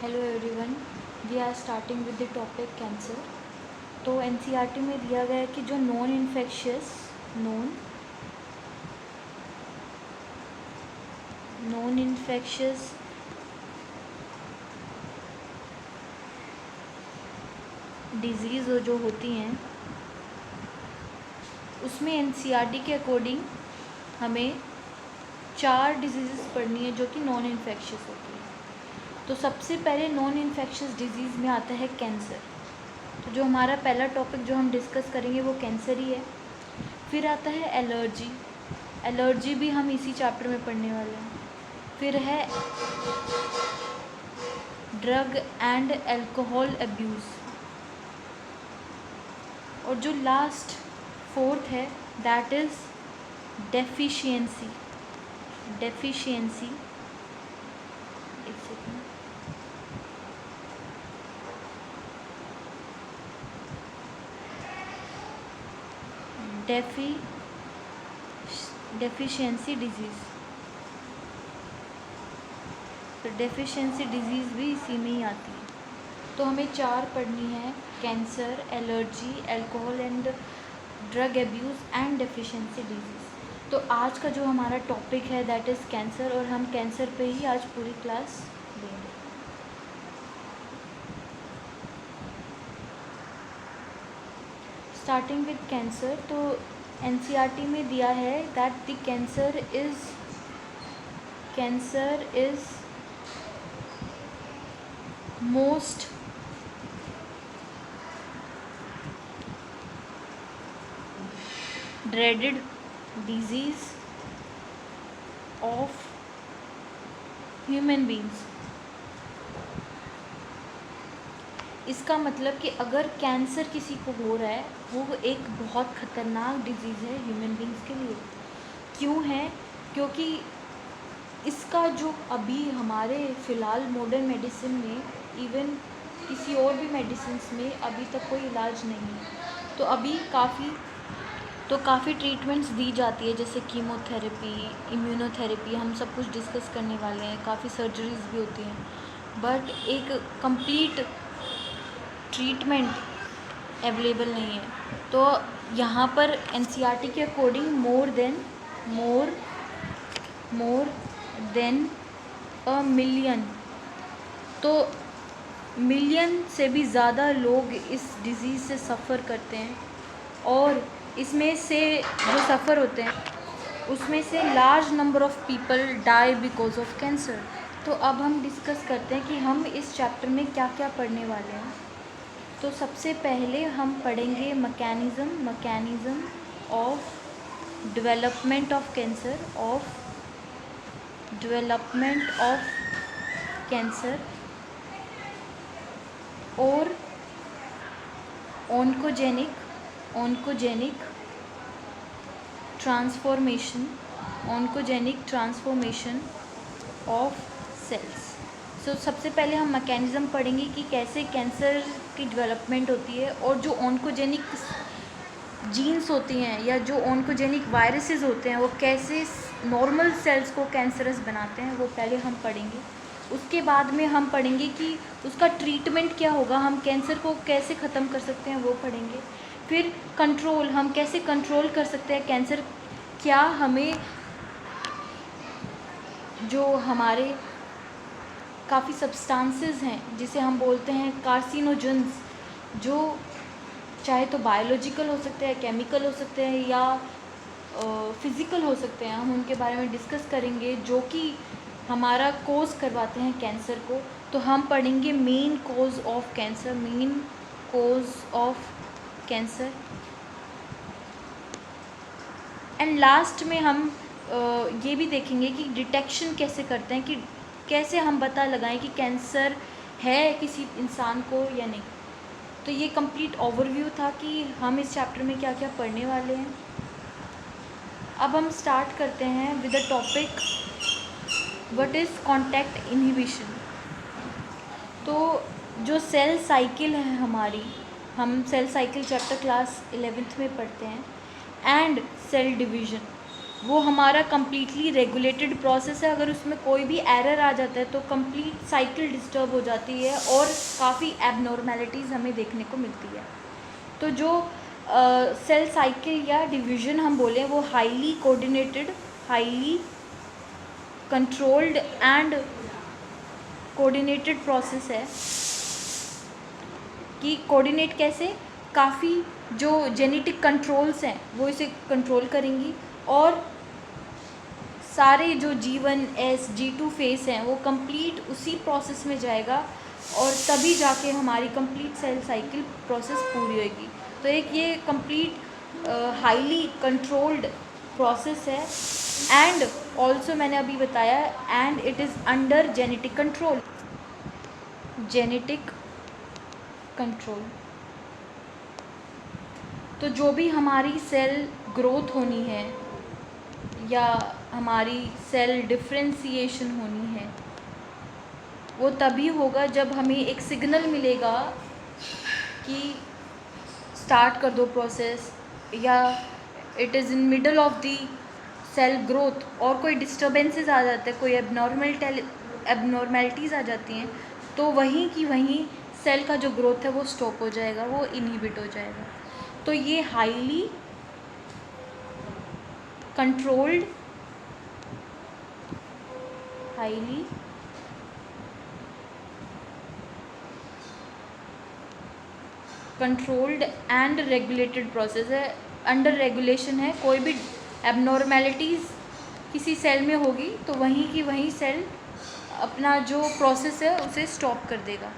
Hello everyone, we are starting with the topic cancer. तो NCERT में दिया गया है कि जो नॉन इन्फेक्शियस डिजीज़ जो होती हैं उसमें एनसीईआरटी के अकॉर्डिंग हमें 4 डिजीज़ पढ़नी है जो कि नॉन इन्फेक्शियस होती है। तो सबसे पहले नॉन इन्फेक्शियस डिजीज़ में आता है कैंसर। तो जो हमारा पहला टॉपिक जो हम डिस्कस करेंगे वो कैंसर ही है। फिर आता है एलर्जी भी हम इसी चैप्टर में पढ़ने वाले हैं। फिर है ड्रग एंड अल्कोहल अब्यूज़, और जो लास्ट 4th है दैट इज़ डेफिशिएंसी। एक सेकेंड, डेफिशिएंसी डिजीज़। तो डेफिशिएंसी डिजीज़ भी इसी में ही आती है। तो हमें 4 पढ़नी है: cancer, allergy, alcohol and drug abuse and deficiency disease. तो आज का जो हमारा टॉपिक है दैट इज़ कैंसर, और हम कैंसर पे ही आज पूरी क्लास देंगे। स्टार्टिंग विद कैंसर, तो एनसीईआरटी में दिया है that the cancer is most dreaded disease of human beings। इसका मतलब कि अगर कैंसर किसी को हो रहा है वो एक बहुत ख़तरनाक डिजीज़ है ह्यूमन बींग्स के लिए। क्यों है? क्योंकि इसका जो अभी हमारे फ़िलहाल मॉडर्न मेडिसिन में, इवन किसी और भी मेडिसिन्स में अभी तक कोई इलाज नहीं है। तो अभी काफ़ी ट्रीटमेंट्स दी जाती है, जैसे कीमोथेरेपी, इम्यूनोथेरेपी, हम सब कुछ डिस्कस करने वाले हैं। काफ़ी सर्जरीज़ भी होती हैं, बट एक कंप्लीट ट्रीटमेंट अवेलेबल नहीं है। तो यहाँ पर एनसीईआरटी के according more than a million, तो मिलियन से भी ज़्यादा लोग इस डिज़ीज़ से सफ़र करते हैं, और इसमें से जो सफ़र होते हैं उसमें से large number of people die because of cancer. तो अब हम डिस्कस करते हैं कि हम इस चैप्टर में क्या क्या पढ़ने वाले हैं। तो सबसे पहले हम पढ़ेंगे mechanism of development of cancer और ऑन्कोजेनिक ट्रांसफॉर्मेशन ऑफ सेल्स। सो सबसे पहले हम मैकेनिज़्म पढ़ेंगे कि कैसे कैंसर की डेवलपमेंट होती है, और जो ऑन्कोजेनिक जीन्स होती हैं या जो ऑन्कोजेनिक वायरसेस होते हैं वो कैसे नॉर्मल सेल्स को कैंसरस बनाते हैं, वो पहले हम पढ़ेंगे। उसके बाद में हम पढ़ेंगे कि उसका ट्रीटमेंट क्या होगा, हम कैंसर को कैसे ख़त्म कर सकते हैं, वो पढ़ेंगे। फिर हम कैसे कंट्रोल कर सकते हैं कैंसर। क्या हमें जो हमारे काफ़ी सब्सटेंसेस हैं जिसे हम बोलते हैं कार्सिनोजेंस, जो चाहे तो बायोलॉजिकल हो सकते हैं, केमिकल हो सकते हैं, या फिज़िकल हो सकते हैं, हम उनके बारे में डिस्कस करेंगे, जो कि हमारा कोज़ करवाते हैं कैंसर को। तो हम पढ़ेंगे main cause of cancer, and last में हम ये भी देखेंगे कि डिटेक्शन कैसे करते हैं, कि कैसे हम पता लगाएं कि कैंसर है किसी इंसान को या नहीं। तो ये कंप्लीट ओवरव्यू था कि हम इस चैप्टर में क्या क्या पढ़ने वाले हैं। अब हम स्टार्ट करते हैं with the topic what is contact inhibition. तो जो सेल साइकिल है हमारी, हम cell cycle chapter class 11th में पढ़ते हैं, एंड सेल डिवीज़न, वो हमारा कम्प्लीटली रेगुलेटेड प्रोसेस है। अगर उसमें कोई भी एरर आ जाता है तो कंप्लीट साइकिल डिस्टर्ब हो जाती है और काफ़ी एबनॉर्मेलिटीज़ हमें देखने को मिलती है। तो जो सेल साइकिल या डिवीज़न हम बोलें वो highly coordinated, highly controlled and coordinated process है। कि कोऑर्डिनेट कैसे, काफ़ी जो जेनेटिक कंट्रोल्स हैं वो इसे कंट्रोल करेंगी और सारे जो G1 S G2 फेस हैं वो कंप्लीट उसी प्रोसेस में जाएगा और तभी जाके हमारी कंप्लीट सेल साइकिल प्रोसेस पूरी होगी। तो एक ये कंप्लीट हाईली कंट्रोल्ड प्रोसेस है एंड ऑल्सो मैंने अभी बताया and it is under genetic control. Genetic control तो जो भी हमारी सेल ग्रोथ होनी है या हमारी सेल डिफ्रेंसिएशन होनी है वो तभी होगा जब हमें एक सिग्नल मिलेगा कि स्टार्ट कर दो प्रोसेस या it is in middle of the cell growth और कोई डिस्टर्बेंसेस आ जाते हैं, कोई एबनॉर्मेलिटीज़ आ जाती हैं तो वहीं की वहीं सेल का जो ग्रोथ है वो स्टॉप हो जाएगा, वो इनहिबिट हो जाएगा। तो ये highly controlled, highly controlled and regulated process है, अंडर रेगुलेशन है। कोई भी एबनॉर्मेलिटीज़ किसी सेल में होगी तो वहीं की वहीं सेल अपना जो प्रोसेस है उसे स्टॉप कर देगा।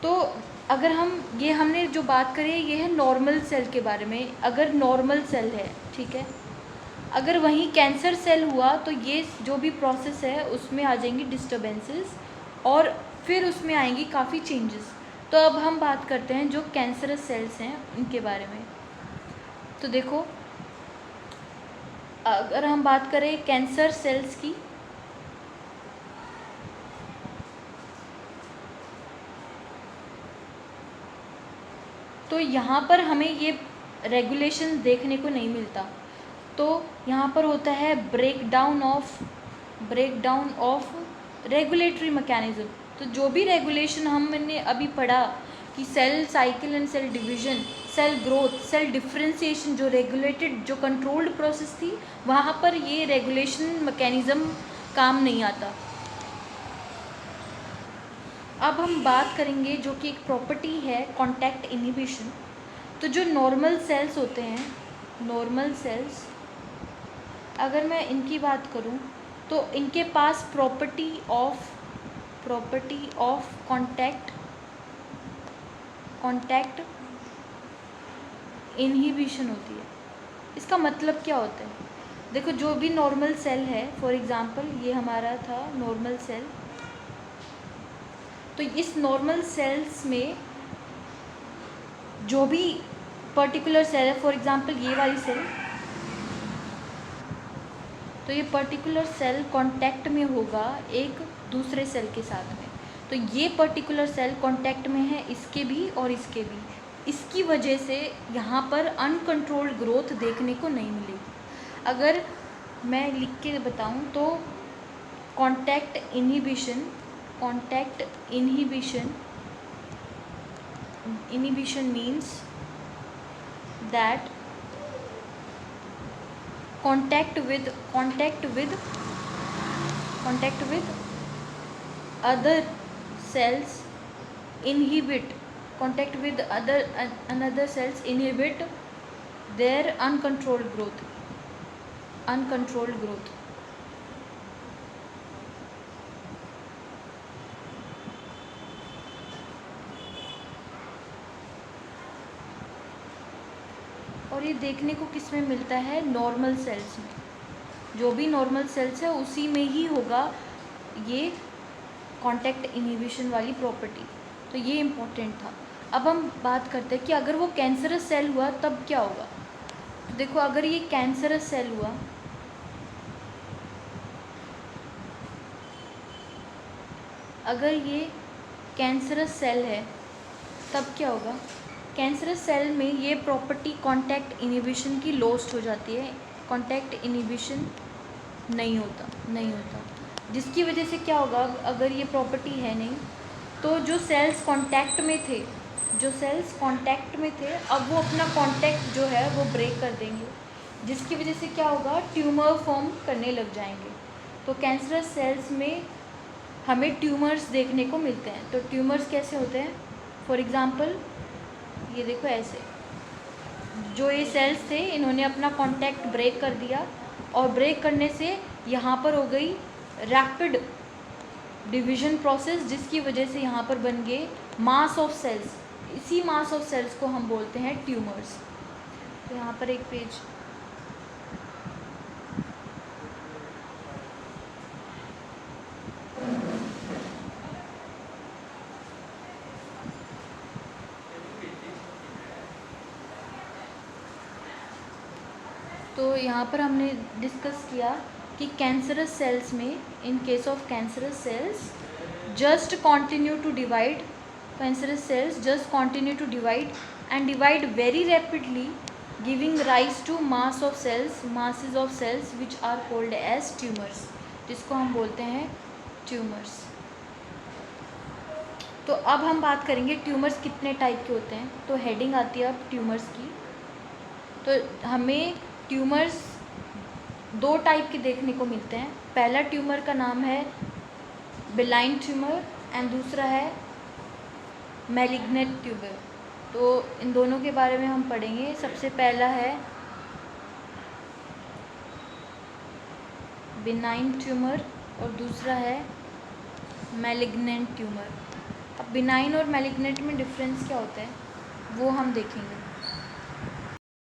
तो अगर हमने जो बात करी है ये है नॉर्मल सेल के बारे में। अगर नॉर्मल सेल है, ठीक है, अगर वहीं कैंसर सेल हुआ तो ये जो भी प्रोसेस है उसमें आ जाएंगी डिस्टर्बेंसेस और फिर उसमें आएंगी काफ़ी चेंजेस। तो अब हम बात करते हैं जो कैंसरस सेल्स हैं उनके बारे में। तो देखो, अगर हम बात करें कैंसर सेल्स की तो यहाँ पर हमें ये रेगुलेशन देखने को नहीं मिलता। तो यहाँ पर होता है ब्रेकडाउन ऑफ रेगुलेटरी मैकेनिज़्म। तो जो भी रेगुलेशन हमने अभी पढ़ा कि cell cycle and cell division, cell growth, cell differentiation, जो रेगुलेटेड, जो कंट्रोल्ड प्रोसेस थी, वहाँ पर ये रेगुलेशन मैकेनिज़्म काम नहीं आता। अब हम बात करेंगे जो कि एक प्रॉपर्टी है कॉन्टैक्ट इनहिबिशन। तो जो नॉर्मल सेल्स होते हैं, नॉर्मल सेल्स, अगर मैं इनकी बात करूं तो इनके पास प्रॉपर्टी ऑफ कॉन्टैक्ट इनहिबिशन होती है। इसका मतलब क्या होता है? देखो, जो भी नॉर्मल सेल है, फॉर एग्जांपल ये हमारा था नॉर्मल सेल, तो इस नॉर्मल सेल्स में जो भी पर्टिकुलर सेल है, फॉर एग्जांपल ये वाली सेल, तो ये पर्टिकुलर सेल कांटेक्ट में होगा एक दूसरे सेल के साथ में। तो ये पर्टिकुलर सेल कांटेक्ट में है इसके भी और इसके भी। इसकी वजह से यहाँ पर अनकंट्रोल्ड ग्रोथ देखने को नहीं मिलेगी। अगर मैं लिख के बताऊँ तो contact inhibition means that contact with other cells inhibit another cells inhibit their uncontrolled growth। और ये देखने को किस में मिलता है? नॉर्मल सेल्स में। जो भी नॉर्मल सेल्स है उसी में ही होगा ये कांटेक्ट इनहिबिशन वाली प्रॉपर्टी। तो ये इम्पोर्टेंट था। अब हम बात करते हैं कि अगर वो कैंसरस सेल हुआ तब क्या होगा। तो देखो, अगर ये कैंसरस सेल हुआ, अगर ये कैंसरस सेल है तब क्या होगा? कैंसरस सेल में ये प्रॉपर्टी कांटेक्ट इनहिबिशन की लॉस्ट हो जाती है। कॉन्टैक्ट इनिबिशन नहीं होता, जिसकी वजह से क्या होगा, अगर ये प्रॉपर्टी है नहीं तो जो सेल्स कांटेक्ट में थे अब वो अपना कांटेक्ट जो है वो ब्रेक कर देंगे, जिसकी वजह से क्या होगा, ट्यूमर फॉर्म करने लग जाएंगे। तो कैंसरस सेल्स में हमें ट्यूमर्स देखने को मिलते हैं। तो ट्यूमर्स कैसे होते हैं, फॉर एग्ज़ाम्पल ये देखो, ऐसे जो ये सेल्स थे इन्होंने अपना कांटेक्ट ब्रेक कर दिया, और ब्रेक करने से यहाँ पर हो गई रैपिड डिवीजन प्रोसेस, जिसकी वजह से यहाँ पर बन गए मास ऑफ सेल्स। इसी मास ऑफ सेल्स को हम बोलते हैं ट्यूमर्स। तो यहाँ पर एक पेज, तो यहाँ पर हमने डिस्कस किया कि कैंसरस सेल्स में, in case of cancerous cells just continue to divide, cancerous cells just continue to divide and divide very rapidly, giving rise to masses of cells which are called as tumors, जिसको हम बोलते हैं tumours. तो अब हम बात करेंगे tumours कितने टाइप के होते हैं। तो हेडिंग आती है अब ट्यूमर्स की। तो हमें ट्यूमर्स 2 टाइप के देखने को मिलते हैं। पहला ट्यूमर का नाम है बेलाइन ट्यूमर एंड दूसरा है मैलिग्नेंट ट्यूमर। तो इन दोनों के बारे में हम पढ़ेंगे। सबसे पहला है बिनाइन ट्यूमर और दूसरा है मैलिग्नेंट ट्यूमर। अब बिनाइन और मैलिग्नेंट में डिफरेंस क्या होता है वो हम देखेंगे।